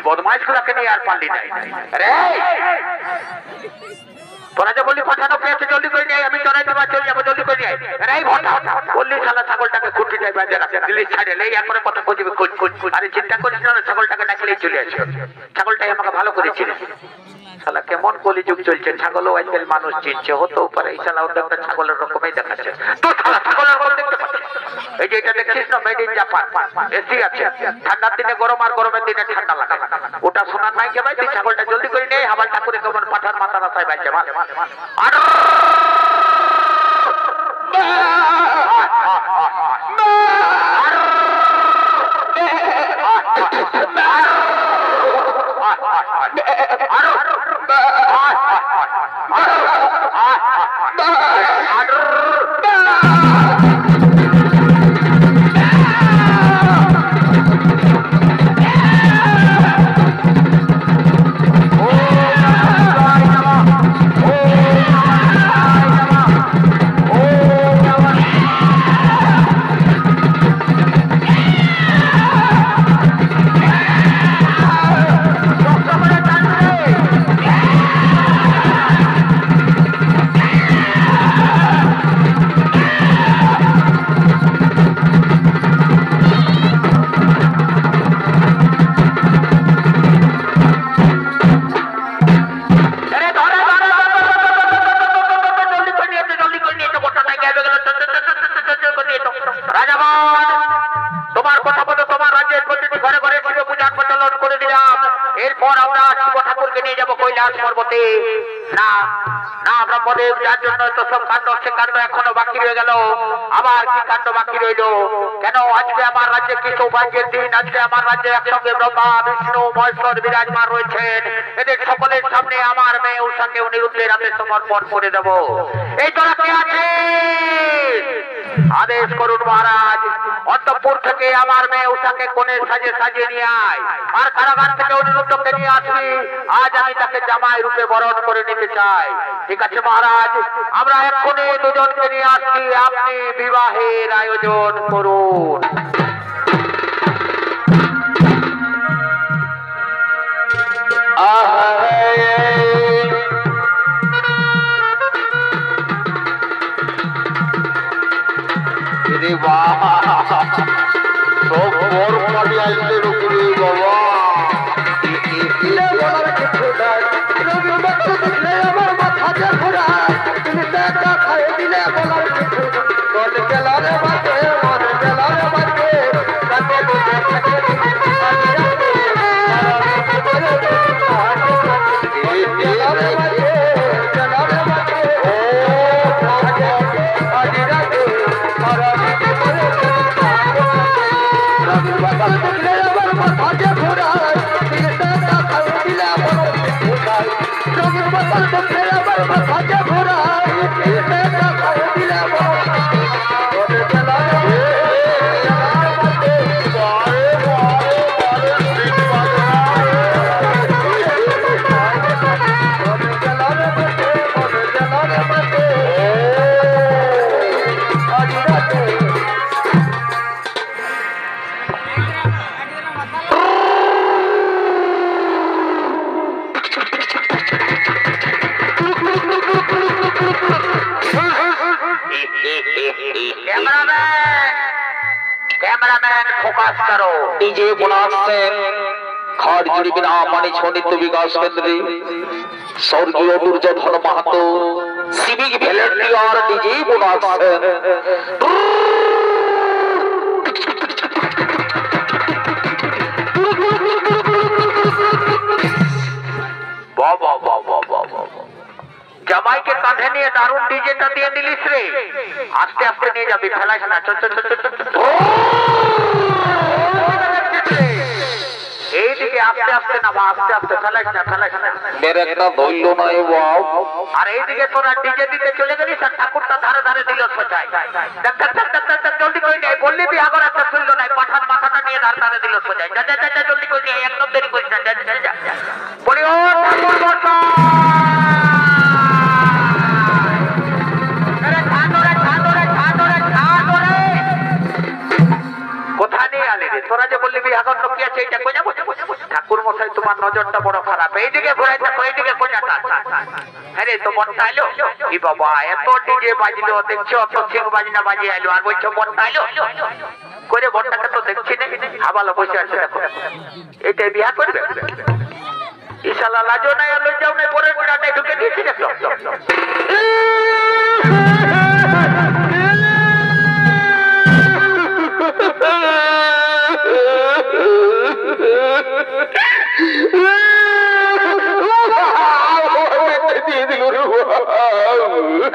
বদমাইশ গুলাকে নিয়ে আর পারলি নাই রে তোরা যে বললি পাঠানো পেয়েছে জলদি করে নিয়ে আমি চড়াই দেবা চলে যাবো জলদি করে নিয়ে রে ভটা বললি শালা ছাগলটাকে খুঁটি যাই বাজে রাখে দিল্লি ছাড়ে নেই একবারে কথা কইবে আরে চিন্তা করিস না ছাগলটাকে ডাকলেই চলে আসে ছাগলটাই আমাকে ভালো করেছিল শালা কেমন কলিযুগ চলছে ছাগলও আজকাল মানুষ চিনছে হতেও পারে এই শালা ওটা একটা ছাগলের রকমই দেখাচ্ছে তো শালা ছাগলের রকম দেখতে পাচ্ছিস এই যে এটা দেখছিস না মেড ইন জাপান এসি আছে ঠান্ডার দিনে গরম আর গরমের দিনে ঠান্ডা লাগে ওটা শোনার নাই কে ভাই তুই ছাগলটা জলদি করে নিয়ে হাবাল ঠাকুরে কেমন পাঠার মাথা রাস্তায় বাইছে আর এরপর আমরা শিব ঠাকুরকে নিয়ে যাবো কৈলাস পর্বতে না না ব্রহ্মদেব যার জন্য তো সব কাণ্ড সে কাণ্ড এখনো বাকি রয়ে গেল আবার কি কাণ্ড বাকি রইল কেন আজকে আমার রাজ্যে কি সৌভাগ্যের দিন আজকে আমার রাজ্যে একসঙ্গে ব্রহ্মা বিষ্ণু মহেশ্বর বিরাজমান রয়েছেন এদের সকলের সামনে আমার মেয়ে উষাকে অনিরুদ্ধের হাতে সমর্পণ করে দেব এই তোরা কে আছে আদেশ করুন মহারাজ অন্তঃপুর থেকে আমার মেয়ে উষাকে কোণে সাজিয়ে নিয়ে আয় আর কারাগার থেকে অনিরুদ্ধকে নিয়ে আসবি আজ আমি তাকে জামাই রূপে বরণ করে নিতে চাই ঠিক আছে মহারাজ আমরা এক্ষুনি দুজনকে নিয়ে আসছি আপনি বিবাহের আয়োজন করুন कैमरामैन फोकस करो डीजे बुलासेन खाड़जुड़ी बिना मानी छोड़ित विकास केंद्री स्वर्गीय Duryodhan Mahato civic volunteer DJ बुलासेन जमाई के कांधे निये दारुण डीजे टा दिए दिलिस रे आस्ते आस्ते निये जाबी फैलाइस ना चल चल चल এই দিকে আস্তে আস্তে না আস্তে আস্তে ফেলাইস না মেরে একটা ধইলো নাই বাও আর এই দিকে তোরা ডিজে দিতে চলে গেলিস আর ঠাকুরটা ধারে ধারে দিল সজাই জলদি করে নে বললি বি আগর একটা শুনলো নাই পাঠান মাথাটা নিয়ে ধারে ধারে দিল সজাই যা যা যা জলদি করে নে একদম দেরি করিস না যা বলি ও ঠাকুর বসা তোরা যে বললি বিহাগর লোক আছে এটা কই যাবো ঠাকুর মশাই এইদিকে ঘুরাই থাকো, এইদিকে কোনাটা। আরে তো বর্তা এলো কি বাবা, এত ডিজে বাজলো দেখছো, অত সিং বাজনা বাজিয়ে এলো আর বলছো বর্তা এলো করে। বর্তাকে তো দেখছি না, হাবালো বসে আছে দেখো। এটাই বিয়া করবে? ইশালা লাজো নাই আর লজ্জাও নাই, পরের বিড়াটাই ঢুকে দিয়েছি দেখো।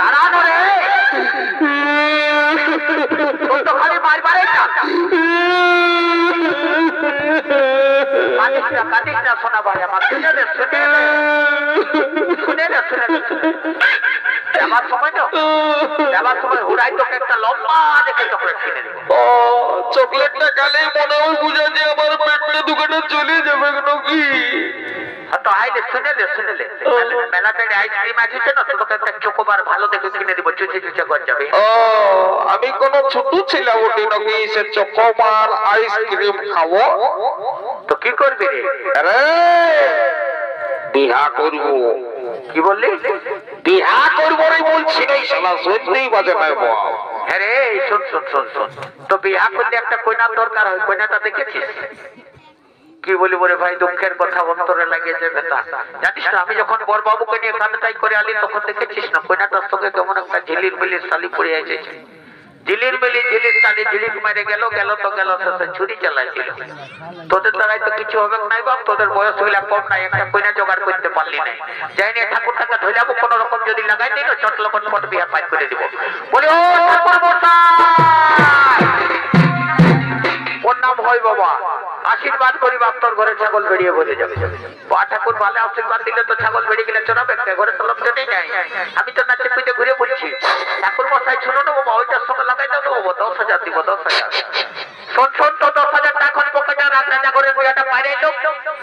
দাঁড়ানো রে, তো খালি বারবারে কাঁদিস না শোনা ভাই আমার, শুনে রে যাবার সময় তো, যাবার সময় হুড়াই তোকে একটা লম্বা দেখে চকলেট কিনে দিব। চকলেটটা খালি মনে হয় বুঝা যে আমার পেটটা দোকানে চলে যাবে নাকি। তো আইলে শুনে লে মেলাতে আইসক্রিম আছে না, তোকে একটা চকোবার ভালো দেখে কিনে দিব, চুচে চুচে করে যাবে। আমি কোন ছোট ছেলে ওটি নাকি সে চকোবার আইসক্রিম খাবো? তো কি করবি রে? আরে বিহা করব। কি বললি? বিহা করবো রে বলছি না, শালা শুনতেই বাজে না। হ্যাঁ রে, শোন শোন শোন শোন, তো বিহা করলে একটা কইনা দরকার হয়, কইনাটা দেখেছিস? কি বলি বলে ভাই, দুঃখের কথা অন্তরে লাগিয়েছে বেটা। জানিস না আমি যখন বর বাবুকে নিয়ে কাঁদটাই করে আলি তখন দেখেছিস না কইনাটার সঙ্গে কেমন একটা ঝিলির মিলির শালি পড়ে এসেছে। ঝিলির মিলি ঝিলির শালি ঝিলিক মেরে গেল তো গেল, ছুরি চালাইছিল। তোদের দ্বারাই তো কিছু হবে নাই বাপ, তোদের বয়স গুলা কম নাই, একটা কইনা জোগাড় করতে পারলি নাই। যাই নিয়ে ঠাকুরটাকে ধৈলাবো কোন রকম যদি লাগাই দিল চটলপট পট বিয়া পাই করে দিব। বলি ও ঠাকুর মশাই, ওর নাম হয় বাবা, আশীর্বাদ করি বাপ, তোর ঘরে ছাগল বেরিয়ে বলে যাবে। বা ঠাকুর ভালো আশীর্বাদ দিলে তো ছাগল বেরিয়ে গেলে চড়াবে, ঘরে তো লোকজনই নাই। আমি তো নাচে পিঠে ঘুরে বলছি ঠাকুর মশাই শুনো না বাবা, ওইটার সঙ্গে লাগাই দাও না বাবা, 10,000 দিব, 10,000। শোন তো 10,000 টাকা এখন পকেটে রাত রাজা করে বইটা বাইরে এলো,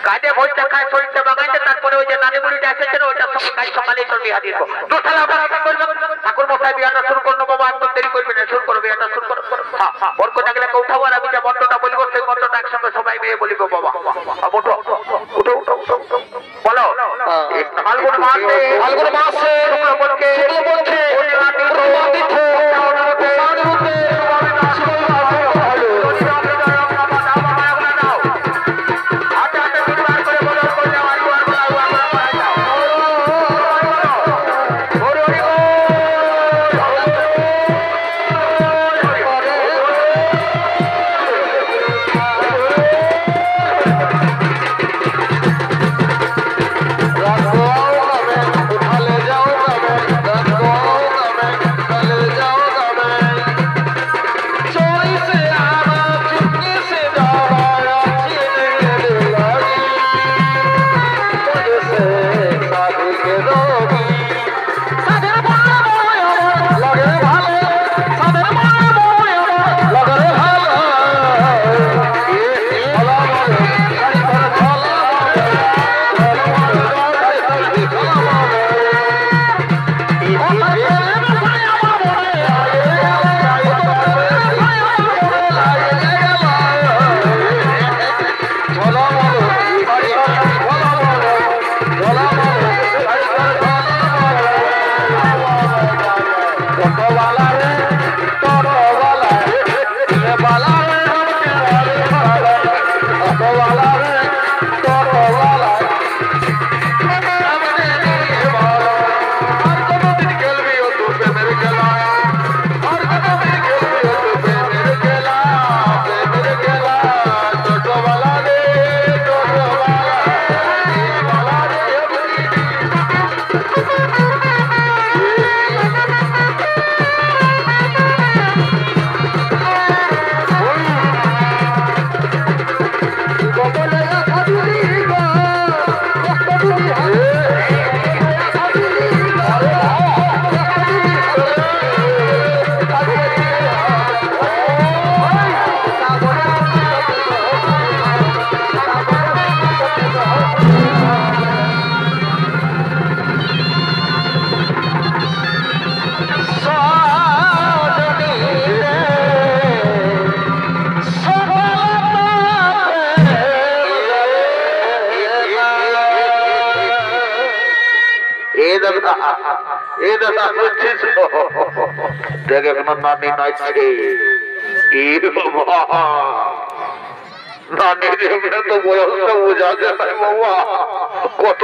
কাজে ভোজটা খায়, শরীরটা বাগাইছে, তারপরে ওই যে নানি বুড়িটা এসেছে ওইটার সঙ্গে কাজ সকালেই তোর বিয়া দিব। ঠাকুর মশাই বিয়াটা শুরু করলো বাবা, একদম দেরি করবি না, শুরু করো বিয়াটা শুরু করো। বর্ক থাকলে উঠাবো আর আমি যে মন্ত্রটা বলবো সেই মন্ত্রটা একসঙ্গে সবাই মেয়ে বলিব বাবা। উঠো উঠো উঠো উঠো বলো। ফাল্গুন মাসে শুক্লপক্ষে উঠালে যা দাদা বুঝছিস দেখ এখনো নানি নাচছে নানির এমনি তো বয়সটা বোঝা যায় বাবা কত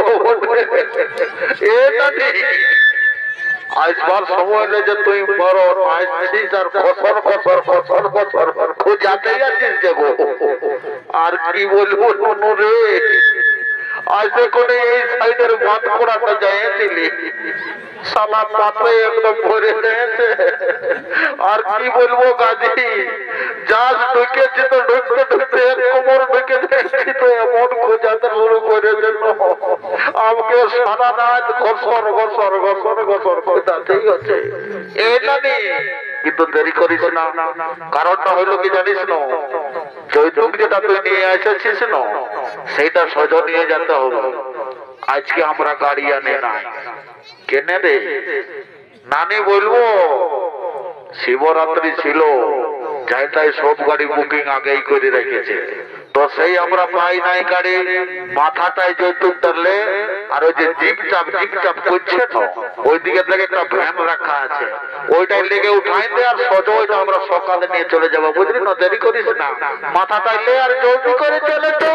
এ নানি আসবার সময় নেই যে তুই বড় আসছিস আর খসর খসর খসর খসর খোঁজাতেই আছিস যে গো আর কি বলবো নুনু রে আসে করে এই সাইডের বাঁধ করাটা যাইছিলি সালা পাতে একদম ভরে দিয়েছে আর কি বলবো কাজী জাজ ঢুকেছে তো ঢুকতে ঢুকতে এক কোমর ঢুকে দেখছি তো এমন খোঁজাতে শুরু করেছে আমাকে সারা রাত ঘসর ঘসর ঘসর ঘসর খোঁজাতেই হচ্ছে এটা নেই কিন্তু দেরি করিস না কারণটা হইলো কি জানিস না যৌতুক যেটা তুই নিয়ে এসেছিস না সেইটা সোজা নিয়ে যেতে হবে আজকে আমরা গাড়ি আনে নাই কেনে রে নানি বলবো শিবরাত্রি ছিল যাই তাই সব গাড়ি বুকিং আগেই করে রেখেছে তো সেই আমরা পাই নাই গাড়ি মাথাটায় যৌতুক ধরলে আর ওই যে জিপ চাপ করছে তো ওই দিকে থেকে একটা ভ্যান রাখা আছে ওইটাই লেগে উঠাই দে আর সোজা ওইটা আমরা সকালে নিয়ে চলে যাবো বুঝলি না দেরি করিস না মাথাটায় লে আর যৌতুক করে চলে তো